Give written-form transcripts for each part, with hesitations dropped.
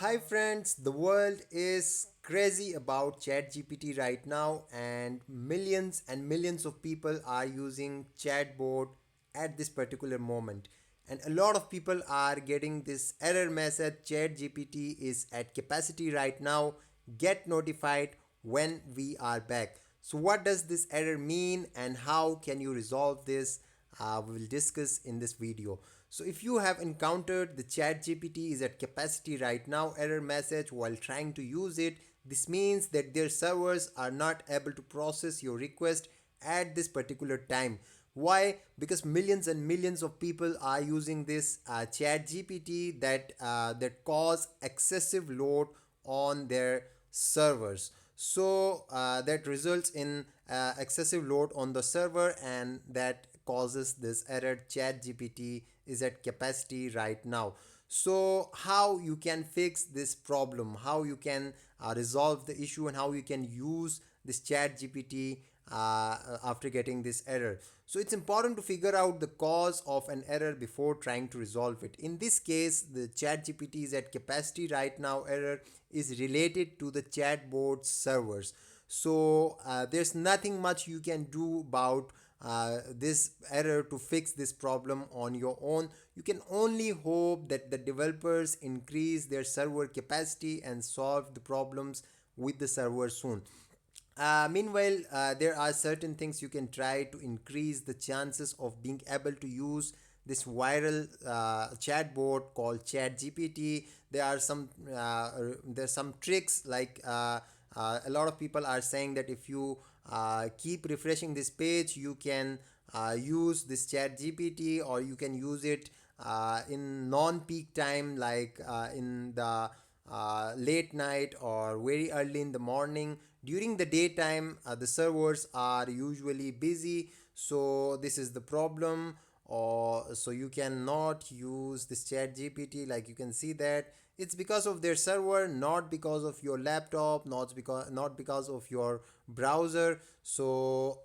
Hi friends, the world is crazy about ChatGPT right now, and millions of people are using chatbot at this particular moment. And a lot of people are getting this error message: ChatGPT is at capacity right now. Get notified when we are back. So, what does this error mean, and how can you resolve this? We will discuss in this video. So if you have encountered the chat GPT is at capacity right now error message while trying to use it, this means that their servers are not able to process your request at this particular time. Why? Because millions and millions of people are using this chat GPT that cause excessive load on their servers. So that results in excessive load on the server, and that causes this error: chat gpt is at capacity right now. So how you can fix this problem, how you can resolve the issue, and how you can use this chat gpt after getting this error. So it's important to figure out the cause of an error before trying to resolve it. In this case, the chat gpt is at capacity right now error is related to the chatbot servers. So there's nothing much you can do about this error to fix this problem on your own. You can only hope that the developers increase their server capacity and solve the problems with the server soon. Meanwhile, there are certain things you can try to increase the chances of being able to use this viral chatbot called ChatGPT. There's some tricks like a lot of people are saying that if you keep refreshing this page, you can use this ChatGPT, or you can use it in non-peak time, like in the late night or very early in the morning. During the daytime, the servers are usually busy, so this is the problem. Or so you cannot use this chat gpt, like you can see that it's because of their server, not because of your laptop, not because of your browser. So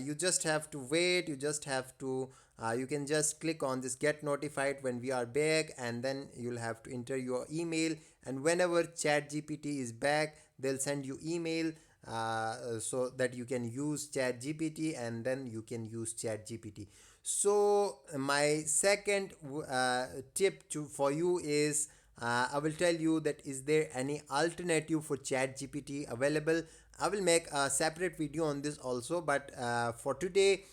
you just have to wait, you can just click on this get notified when we are back, and then you'll have to enter your email, and whenever chat gpt is back, they'll send you email so that you can use chat gpt, and then you can use chat gpt. So my second tip for you is, I will tell you that is there any alternative for chat gpt available. I will make a separate video on this also, but for today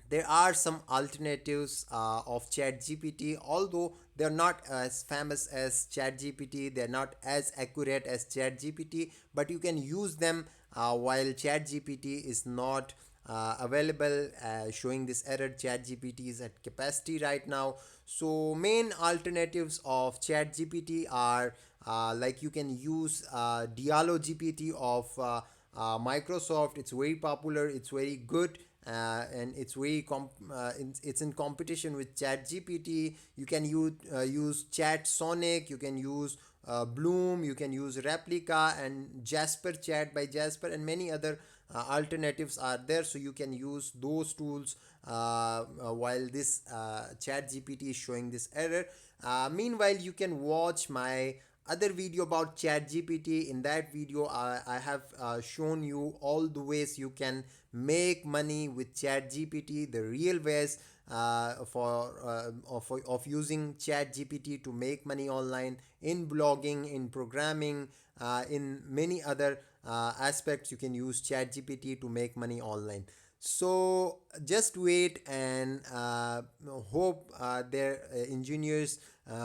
there are some alternatives of ChatGPT. Although they're not as famous as ChatGPT, they're not as accurate as ChatGPT, but you can use them while ChatGPT is not available, showing this error ChatGPT is at capacity right now. So main alternatives of ChatGPT are like you can use Diallo GPT of Microsoft. It's very popular, it's very good, and it's in competition with chat gpt. You can use chat sonic, you can use bloom, you can use replica and jasper chat by jasper, and many other alternatives are there, so you can use those tools while this chat gpt is showing this error. Meanwhile, you can watch my other video about chat gpt. In that video, I have shown you all the ways you can make money with chat gpt, the real ways of using chat gpt to make money online, in blogging, in programming, in many other aspects. You can use chat gpt to make money online. So just wait, and hope their engineers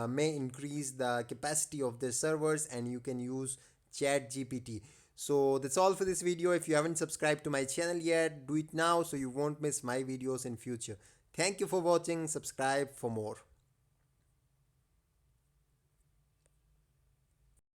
may increase the capacity of their servers, and you can use chat gpt. So that's all for this video. If you haven't subscribed to my channel yet, do it now so you won't miss my videos in future. Thank you for watching. Subscribe for more.